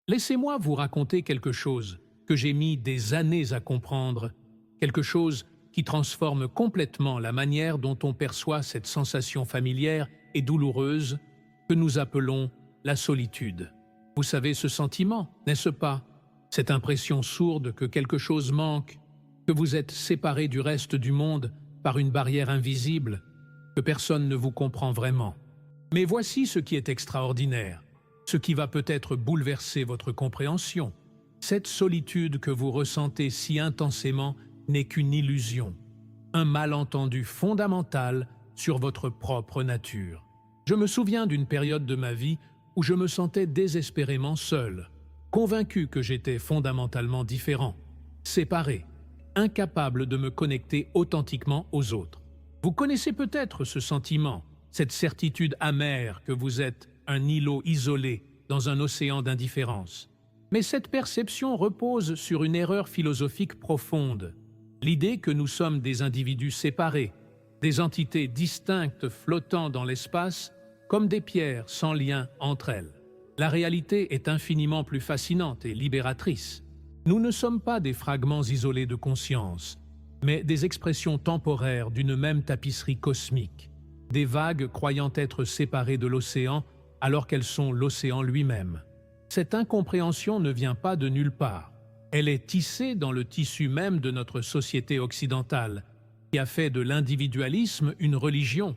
Laissez-moi vous raconter quelque chose que j'ai mis des années à comprendre, quelque chose qui transforme complètement la manière dont on perçoit cette sensation familière et douloureuse que nous appelons la solitude. Vous savez ce sentiment, n'est-ce pas? Cette impression sourde que quelque chose manque, que vous êtes séparé du reste du monde par une barrière invisible, que personne ne vous comprend vraiment. Mais voici ce qui est extraordinaire, ce qui va peut-être bouleverser votre compréhension. Cette solitude que vous ressentez si intensément n'est qu'une illusion, un malentendu fondamental sur votre propre nature. Je me souviens d'une période de ma vie où je me sentais désespérément seul, convaincu que j'étais fondamentalement différent, séparé, incapable de me connecter authentiquement aux autres. Vous connaissez peut-être ce sentiment, cette certitude amère que vous êtes un îlot isolé dans un océan d'indifférence. Mais cette perception repose sur une erreur philosophique profonde, l'idée que nous sommes des individus séparés, des entités distinctes flottant dans l'espace comme des pierres sans lien entre elles. La réalité est infiniment plus fascinante et libératrice. Nous ne sommes pas des fragments isolés de conscience, mais des expressions temporaires d'une même tapisserie cosmique, des vagues croyant être séparées de l'océan alors qu'elles sont l'océan lui-même. Cette incompréhension ne vient pas de nulle part. Elle est tissée dans le tissu même de notre société occidentale, qui a fait de l'individualisme une religion.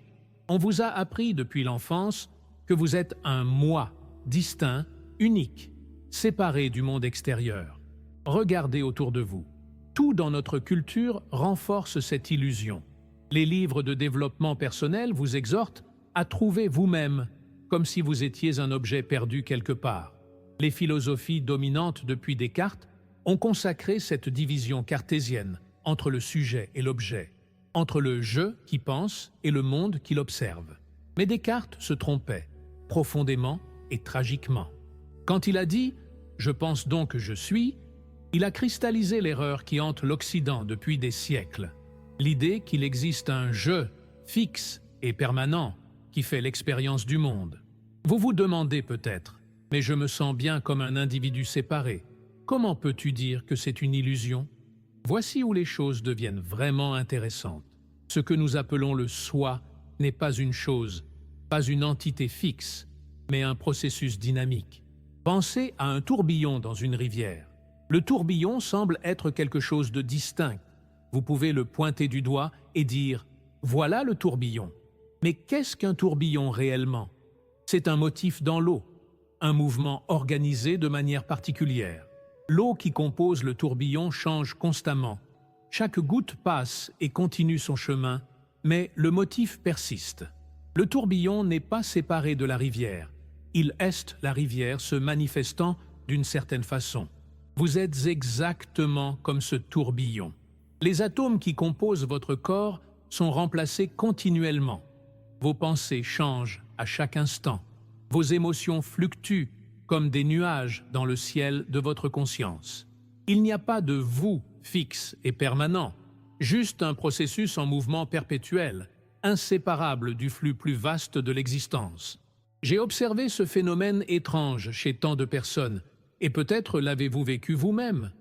On vous a appris depuis l'enfance que vous êtes un moi, distinct, unique, séparé du monde extérieur. Regardez autour de vous. Tout dans notre culture renforce cette illusion. Les livres de développement personnel vous exhortent à trouver vous-même, comme si vous étiez un objet perdu quelque part. Les philosophies dominantes depuis Descartes ont consacré cette division cartésienne entre le sujet et l'objet, entre le « je » qui pense et le monde qui l'observe. Mais Descartes se trompait, profondément et tragiquement. Quand il a dit « je pense donc que je suis », il a cristallisé l'erreur qui hante l'Occident depuis des siècles. L'idée qu'il existe un « je » fixe et permanent qui fait l'expérience du monde. Vous vous demandez peut-être, mais je me sens bien comme un individu séparé. Comment peux-tu dire que c'est une illusion? Voici où les choses deviennent vraiment intéressantes. Ce que nous appelons le soi n'est pas une chose, pas une entité fixe, mais un processus dynamique. Pensez à un tourbillon dans une rivière. Le tourbillon semble être quelque chose de distinct. Vous pouvez le pointer du doigt et dire « voilà le tourbillon ». Mais qu'est-ce qu'un tourbillon réellement? C'est un motif dans l'eau, un mouvement organisé de manière particulière. L'eau qui compose le tourbillon change constamment. Chaque goutte passe et continue son chemin, mais le motif persiste. Le tourbillon n'est pas séparé de la rivière. Il est la rivière se manifestant d'une certaine façon. Vous êtes exactement comme ce tourbillon. Les atomes qui composent votre corps sont remplacés continuellement. Vos pensées changent à chaque instant. Vos émotions fluctuent comme des nuages dans le ciel de votre conscience. Il n'y a pas de vous fixe et permanent, juste un processus en mouvement perpétuel, inséparable du flux plus vaste de l'existence. J'ai observé ce phénomène étrange chez tant de personnes, et peut-être l'avez-vous vécu vous-même.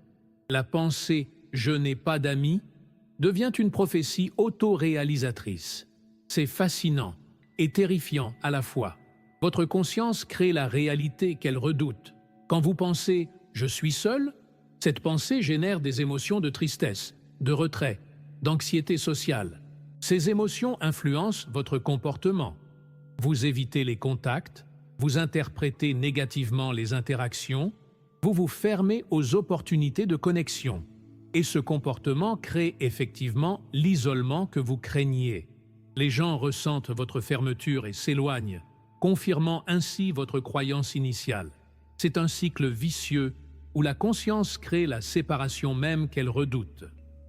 La pensée « je n'ai pas d'amis » devient une prophétie autoréalisatrice. C'est fascinant et terrifiant à la fois. Votre conscience crée la réalité qu'elle redoute. Quand vous pensez « je suis seul », cette pensée génère des émotions de tristesse, de retrait, d'anxiété sociale. Ces émotions influencent votre comportement. Vous évitez les contacts, vous interprétez négativement les interactions, vous vous fermez aux opportunités de connexion. Et ce comportement crée effectivement l'isolement que vous craigniez. Les gens ressentent votre fermeture et s'éloignent, confirmant ainsi votre croyance initiale. C'est un cycle vicieux où la conscience crée la séparation même qu'elle redoute.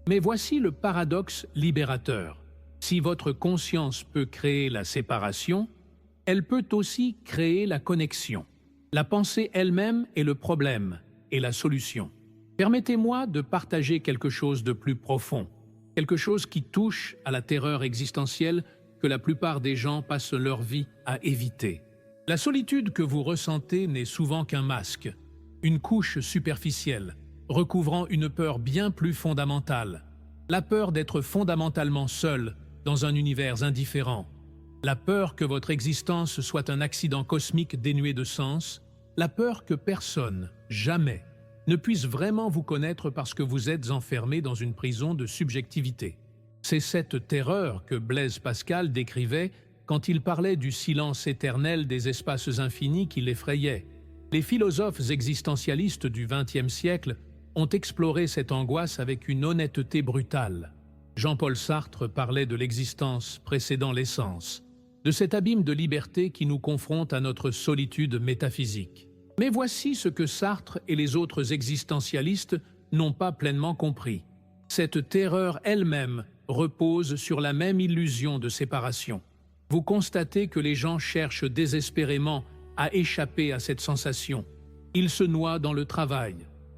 Mais voici le paradoxe libérateur. Si votre conscience peut créer la séparation, elle peut aussi créer la connexion. La pensée elle-même est le problème et la solution. Permettez-moi de partager quelque chose de plus profond, quelque chose qui touche à la terreur existentielle que la plupart des gens passent leur vie à éviter. La solitude que vous ressentez n'est souvent qu'un masque, une couche superficielle, recouvrant une peur bien plus fondamentale, la peur d'être fondamentalement seul dans un univers indifférent, la peur que votre existence soit un accident cosmique dénué de sens, la peur que personne, jamais, ne puisse vraiment vous connaître parce que vous êtes enfermé dans une prison de subjectivité. C'est cette terreur que Blaise Pascal décrivait quand il parlait du silence éternel des espaces infinis qui l'effrayait. Les philosophes existentialistes du XXe siècle ont exploré cette angoisse avec une honnêteté brutale. Jean-Paul Sartre parlait de l'existence précédant l'essence, de cet abîme de liberté qui nous confronte à notre solitude métaphysique. Mais voici ce que Sartre et les autres existentialistes n'ont pas pleinement compris. Cette terreur elle-même repose sur la même illusion de séparation. Vous constatez que les gens cherchent désespérément à échapper à cette sensation. Ils se noient dans le travail,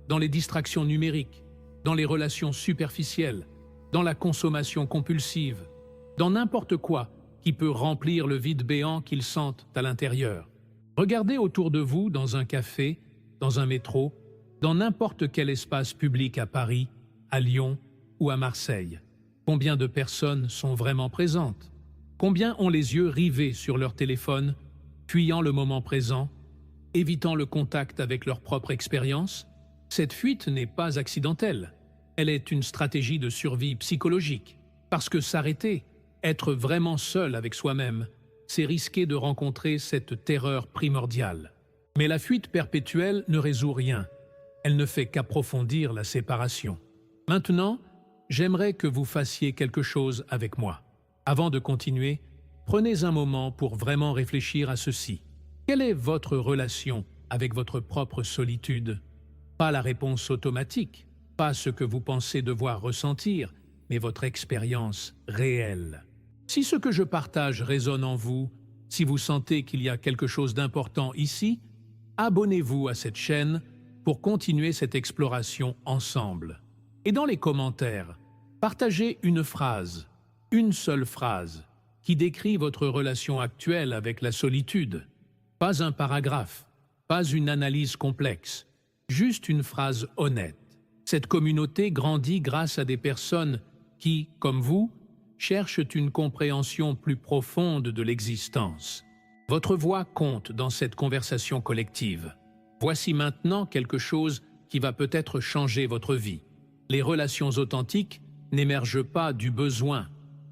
dans les distractions numériques, dans les relations superficielles, dans la consommation compulsive, dans n'importe quoi qui peut remplir le vide béant qu'ils sentent à l'intérieur. Regardez autour de vous dans un café, dans un métro, dans n'importe quel espace public à Paris, à Lyon ou à Marseille. Combien de personnes sont vraiment présentes? Combien ont les yeux rivés sur leur téléphone, fuyant le moment présent, évitant le contact avec leur propre expérience? Cette fuite n'est pas accidentelle. Elle est une stratégie de survie psychologique. Parce que s'arrêter, être vraiment seul avec soi-même, c'est risquer de rencontrer cette terreur primordiale. Mais la fuite perpétuelle ne résout rien. Elle ne fait qu'approfondir la séparation. Maintenant, j'aimerais que vous fassiez quelque chose avec moi. Avant de continuer, prenez un moment pour vraiment réfléchir à ceci. Quelle est votre relation avec votre propre solitude? Pas la réponse automatique, pas ce que vous pensez devoir ressentir, mais votre expérience réelle. Si ce que je partage résonne en vous, si vous sentez qu'il y a quelque chose d'important ici, abonnez-vous à cette chaîne pour continuer cette exploration ensemble. Et dans les commentaires, partagez une seule phrase, qui décrit votre relation actuelle avec la solitude. Pas un paragraphe, pas une analyse complexe, juste une phrase honnête. Cette communauté grandit grâce à des personnes qui, comme vous, cherchent une compréhension plus profonde de l'existence. Votre voix compte dans cette conversation collective. Voici maintenant quelque chose qui va peut-être changer votre vie. Les relations authentiques n'émergent pas du besoin,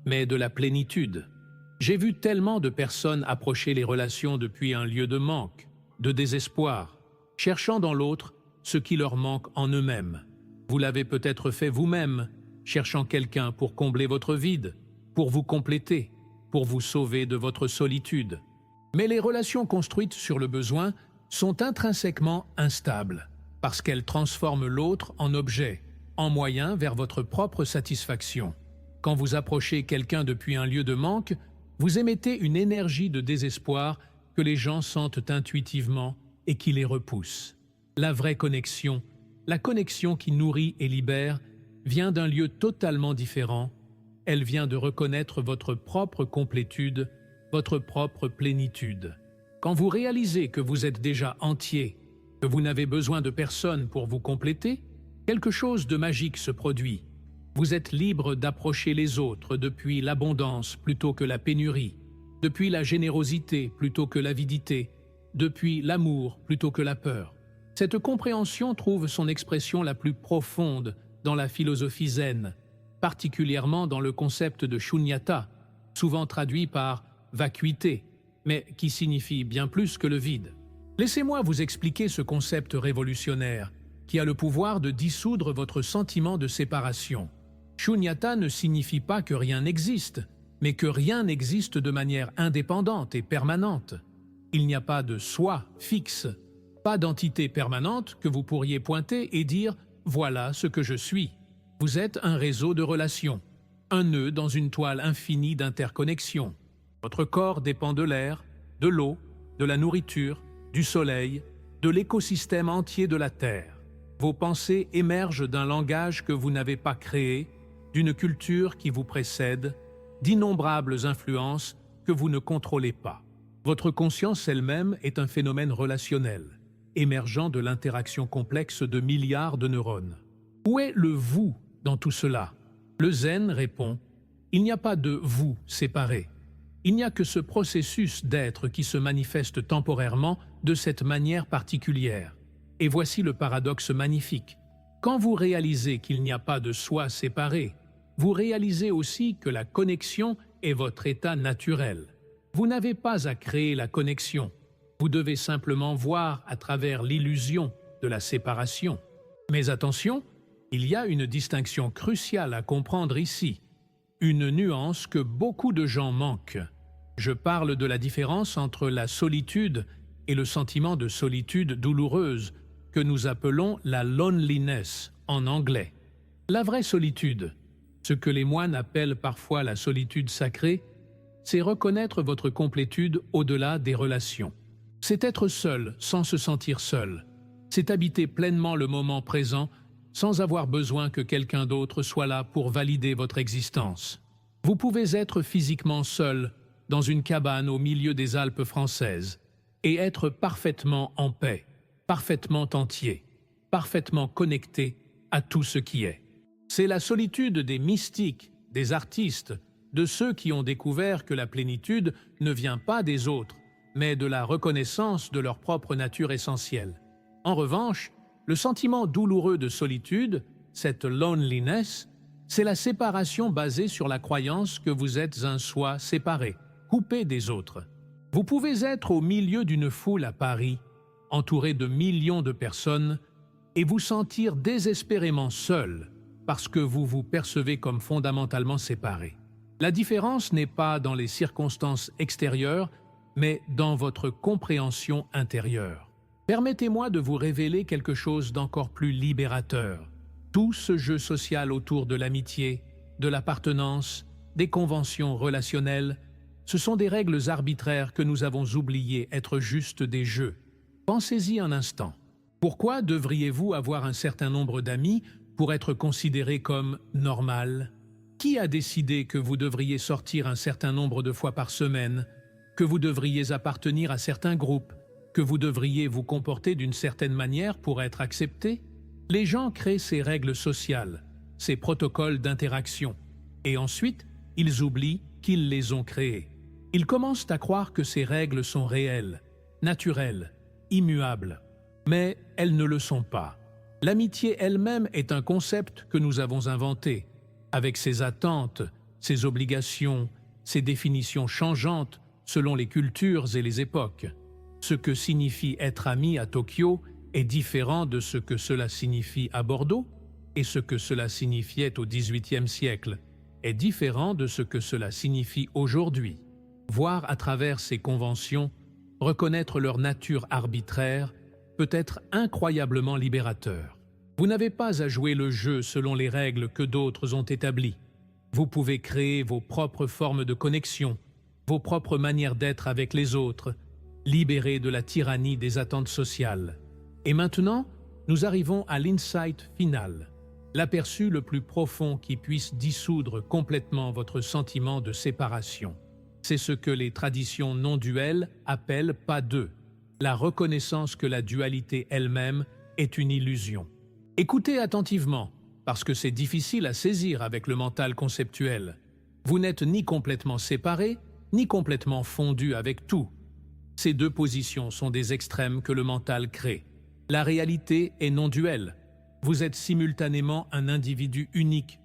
mais de la plénitude. J'ai vu tellement de personnes approcher les relations depuis un lieu de manque, de désespoir, cherchant dans l'autre ce qui leur manque en eux-mêmes. Vous l'avez peut-être fait vous-même, cherchant quelqu'un pour combler votre vide, pour vous compléter, pour vous sauver de votre solitude. Mais les relations construites sur le besoin sont intrinsèquement instables, parce qu'elles transforment l'autre en objet, en moyen vers votre propre satisfaction. Quand vous approchez quelqu'un depuis un lieu de manque, vous émettez une énergie de désespoir que les gens sentent intuitivement et qui les repousse. La vraie connexion, la connexion qui nourrit et libère, vient d'un lieu totalement différent. Elle vient de reconnaître votre propre complétude, votre propre plénitude. Quand vous réalisez que vous êtes déjà entier, que vous n'avez besoin de personne pour vous compléter, quelque chose de magique se produit. Vous êtes libre d'approcher les autres depuis l'abondance plutôt que la pénurie, depuis la générosité plutôt que l'avidité, depuis l'amour plutôt que la peur. Cette compréhension trouve son expression la plus profonde dans la philosophie zen, particulièrement dans le concept de shunyata, souvent traduit par vacuité, mais qui signifie bien plus que le vide. Laissez-moi vous expliquer ce concept révolutionnaire qui a le pouvoir de dissoudre votre sentiment de séparation. Shunyata ne signifie pas que rien n'existe, mais que rien n'existe de manière indépendante et permanente. Il n'y a pas de soi fixe, pas d'entité permanente que vous pourriez pointer et dire « voilà ce que je suis ». Vous êtes un réseau de relations, un nœud dans une toile infinie d'interconnexions. Votre corps dépend de l'air, de l'eau, de la nourriture, du soleil, de l'écosystème entier de la Terre. Vos pensées émergent d'un langage que vous n'avez pas créé, d'une culture qui vous précède, d'innombrables influences que vous ne contrôlez pas. Votre conscience elle-même est un phénomène relationnel. émergeant de l'interaction complexe de milliards de neurones. Où est le vous dans tout cela? Le zen répond: il n'y a pas de vous séparé. Il n'y a que ce processus d'être qui se manifeste temporairement de cette manière particulière. Et voici le paradoxe magnifique. Quand vous réalisez qu'il n'y a pas de soi séparé, vous réalisez aussi que la connexion est votre état naturel. Vous n'avez pas à créer la connexion. Vous devez simplement voir à travers l'illusion de la séparation. Mais attention, il y a une distinction cruciale à comprendre ici, une nuance que beaucoup de gens manquent. Je parle de la différence entre la solitude et le sentiment de solitude douloureuse que nous appelons la loneliness en anglais. La vraie solitude, ce que les moines appellent parfois la solitude sacrée, c'est reconnaître votre complétude au-delà des relations. C'est être seul sans se sentir seul. C'est habiter pleinement le moment présent sans avoir besoin que quelqu'un d'autre soit là pour valider votre existence. Vous pouvez être physiquement seul dans une cabane au milieu des Alpes françaises et être parfaitement en paix, parfaitement entier, parfaitement connecté à tout ce qui est. C'est la solitude des mystiques, des artistes, de ceux qui ont découvert que la plénitude ne vient pas des autres, mais de la reconnaissance de leur propre nature essentielle. En revanche, le sentiment douloureux de solitude, cette loneliness, c'est la séparation basée sur la croyance que vous êtes un soi séparé, coupé des autres. Vous pouvez être au milieu d'une foule à Paris, entouré de millions de personnes, et vous sentir désespérément seul parce que vous vous percevez comme fondamentalement séparé. La différence n'est pas dans les circonstances extérieures, mais dans votre compréhension intérieure. Permettez-moi de vous révéler quelque chose d'encore plus libérateur. Tout ce jeu social autour de l'amitié, de l'appartenance, des conventions relationnelles, ce sont des règles arbitraires que nous avons oubliées être juste des jeux. Pensez-y un instant. Pourquoi devriez-vous avoir un certain nombre d'amis pour être considéré comme normal? Qui a décidé que vous devriez sortir un certain nombre de fois par semaine, que vous devriez appartenir à certains groupes, que vous devriez vous comporter d'une certaine manière pour être accepté? Les gens créent ces règles sociales, ces protocoles d'interaction, et ensuite, ils oublient qu'ils les ont créés. Ils commencent à croire que ces règles sont réelles, naturelles, immuables. Mais elles ne le sont pas. L'amitié elle-même est un concept que nous avons inventé, avec ses attentes, ses obligations, ses définitions changeantes selon les cultures et les époques. Ce que signifie être ami à Tokyo est différent de ce que cela signifie à Bordeaux, et ce que cela signifiait au XVIIIe siècle est différent de ce que cela signifie aujourd'hui. Voir à travers ces conventions, reconnaître leur nature arbitraire, peut être incroyablement libérateur. Vous n'avez pas à jouer le jeu selon les règles que d'autres ont établies. Vous pouvez créer vos propres formes de connexion, vos propres manières d'être avec les autres, libérés de la tyrannie des attentes sociales. Et maintenant, nous arrivons à l'insight final, l'aperçu le plus profond qui puisse dissoudre complètement votre sentiment de séparation. C'est ce que les traditions non duelles appellent pas deux, la reconnaissance que la dualité elle-même est une illusion. Écoutez attentivement, parce que c'est difficile à saisir avec le mental conceptuel. Vous n'êtes ni complètement séparé, ni complètement fondu avec tout. Ces deux positions sont des extrêmes que le mental crée. La réalité est non duelle. Vous êtes simultanément un individu unique,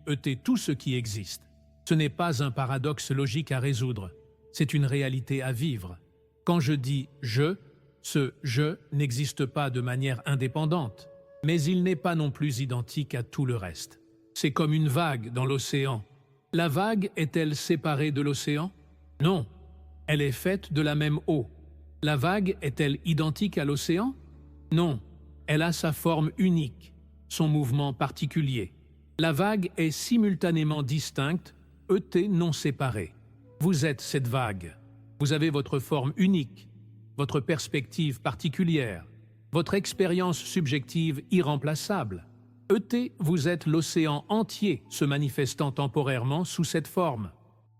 tout ce qui existe. Ce n'est pas un paradoxe logique à résoudre, c'est une réalité à vivre. Quand je dis « je », ce « je » n'existe pas de manière indépendante, mais il n'est pas non plus identique à tout le reste. C'est comme une vague dans l'océan. La vague est-elle séparée de l'océan? Non, elle est faite de la même eau. La vague est-elle identique à l'océan? Non, elle a sa forme unique, son mouvement particulier. La vague est simultanément distincte, non séparée. Vous êtes cette vague. Vous avez votre forme unique, votre perspective particulière, votre expérience subjective irremplaçable. Vous êtes l'océan entier se manifestant temporairement sous cette forme.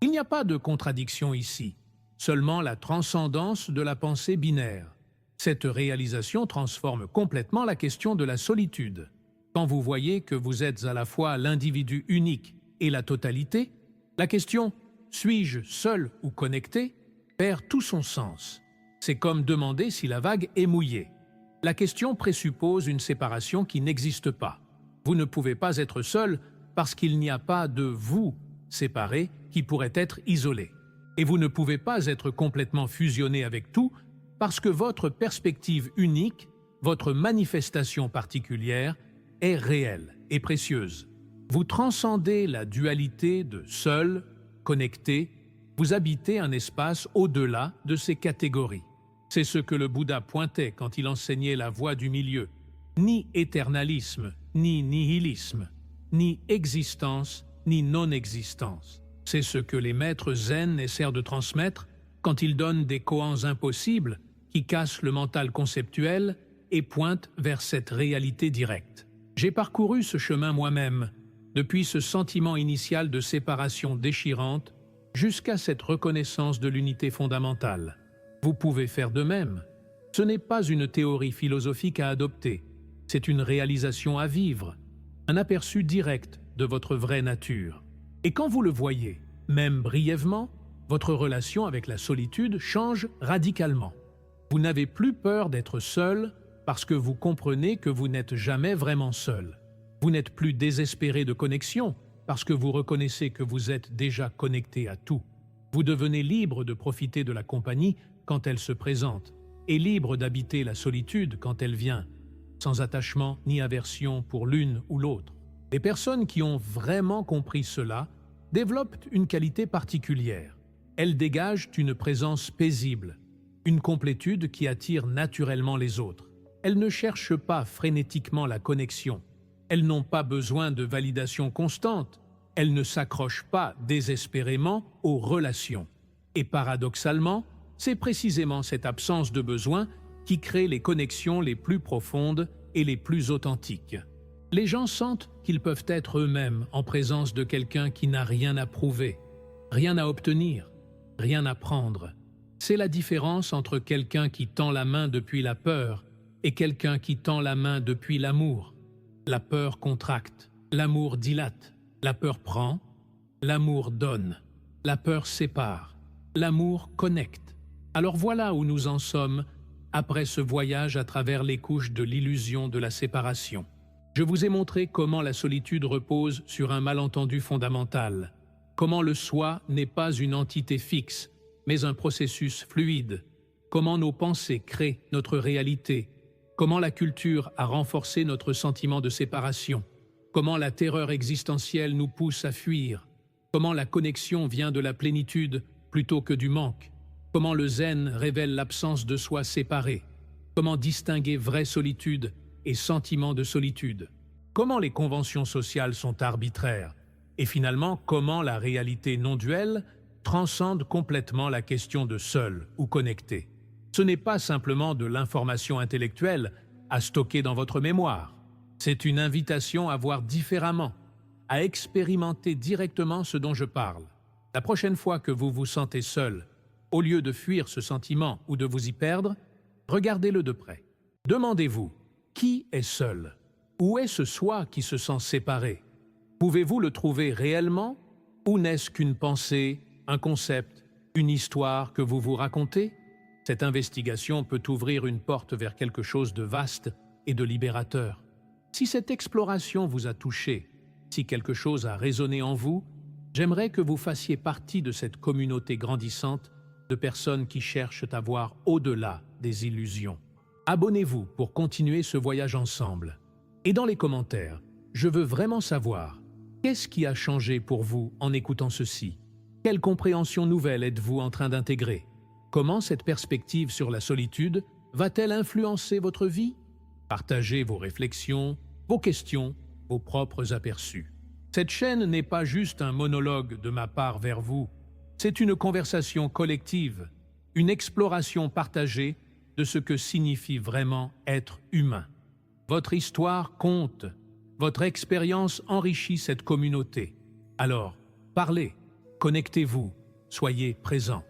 Il n'y a pas de contradiction ici, seulement la transcendance de la pensée binaire. Cette réalisation transforme complètement la question de la solitude. Quand vous voyez que vous êtes à la fois l'individu unique et la totalité, la question « suis-je seul ou connecté ?» perd tout son sens. C'est comme demander si la vague est mouillée. La question présuppose une séparation qui n'existe pas. Vous ne pouvez pas être seul parce qu'il n'y a pas de vous séparé qui pourrait être isolé. Et vous ne pouvez pas être complètement fusionné avec tout parce que votre perspective unique, votre manifestation particulière, est réelle et précieuse. Vous transcendez la dualité de seul, connecté, vous habitez un espace au-delà de ces catégories. C'est ce que le Bouddha pointait quand il enseignait la voie du milieu. Ni éternalisme, ni nihilisme, ni existence, ni non-existence. C'est ce que les maîtres zen essaient de transmettre quand ils donnent des koans impossibles qui cassent le mental conceptuel et pointent vers cette réalité directe. J'ai parcouru ce chemin moi-même, depuis ce sentiment initial de séparation déchirante jusqu'à cette reconnaissance de l'unité fondamentale. Vous pouvez faire de même. Ce n'est pas une théorie philosophique à adopter, c'est une réalisation à vivre, un aperçu direct de votre vraie nature. Et quand vous le voyez, même brièvement, votre relation avec la solitude change radicalement. Vous n'avez plus peur d'être seul parce que vous comprenez que vous n'êtes jamais vraiment seul. Vous n'êtes plus désespéré de connexion parce que vous reconnaissez que vous êtes déjà connecté à tout. Vous devenez libre de profiter de la compagnie quand elle se présente et libre d'habiter la solitude quand elle vient, sans attachement ni aversion pour l'une ou l'autre. Les personnes qui ont vraiment compris cela développent une qualité particulière. Elles dégagent une présence paisible, une complétude qui attire naturellement les autres. Elles ne cherchent pas frénétiquement la connexion. Elles n'ont pas besoin de validation constante. Elles ne s'accrochent pas désespérément aux relations. Et paradoxalement, c'est précisément cette absence de besoin qui crée les connexions les plus profondes et les plus authentiques. Les gens sentent qu'ils peuvent être eux-mêmes en présence de quelqu'un qui n'a rien à prouver, rien à obtenir, rien à prendre. C'est la différence entre quelqu'un qui tend la main depuis la peur et quelqu'un qui tend la main depuis l'amour. La peur contracte, l'amour dilate, la peur prend, l'amour donne, la peur sépare, l'amour connecte. Alors voilà où nous en sommes après ce voyage à travers les couches de l'illusion de la séparation. Je vous ai montré comment la solitude repose sur un malentendu fondamental, comment le soi n'est pas une entité fixe, mais un processus fluide, comment nos pensées créent notre réalité, comment la culture a renforcé notre sentiment de séparation, comment la terreur existentielle nous pousse à fuir, comment la connexion vient de la plénitude plutôt que du manque, comment le zen révèle l'absence de soi séparé, comment distinguer vraie solitude et sentiment de solitude, comment les conventions sociales sont arbitraires, et finalement comment la réalité non-duelle transcende complètement la question de seul ou connecté. Ce n'est pas simplement de l'information intellectuelle à stocker dans votre mémoire. C'est une invitation à voir différemment, à expérimenter directement ce dont je parle. La prochaine fois que vous vous sentez seul, au lieu de fuir ce sentiment ou de vous y perdre, regardez-le de près. Demandez-vous, qui est seul? Où est ce soi qui se sent séparé? Pouvez-vous le trouver réellement? Ou n'est-ce qu'une pensée, un concept, une histoire que vous vous racontez? Cette investigation peut ouvrir une porte vers quelque chose de vaste et de libérateur. Si cette exploration vous a touché, si quelque chose a résonné en vous, j'aimerais que vous fassiez partie de cette communauté grandissante de personnes qui cherchent à voir au-delà des illusions. Abonnez-vous pour continuer ce voyage ensemble. Et dans les commentaires, je veux vraiment savoir, qu'est-ce qui a changé pour vous en écoutant ceci? Quelle compréhension nouvelle êtes-vous en train d'intégrer? Comment cette perspective sur la solitude va-t-elle influencer votre vie? Partagez vos réflexions, vos questions, vos propres aperçus. Cette chaîne n'est pas juste un monologue de ma part vers vous, c'est une conversation collective, une exploration partagée de ce que signifie vraiment être humain. Votre histoire compte, votre expérience enrichit cette communauté. Alors, parlez, connectez-vous, soyez présents.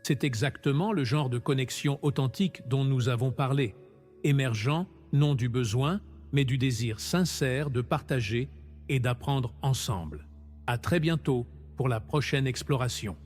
C'est exactement le genre de connexion authentique dont nous avons parlé, émergeant non du besoin, mais du désir sincère de partager et d'apprendre ensemble. À très bientôt pour la prochaine exploration.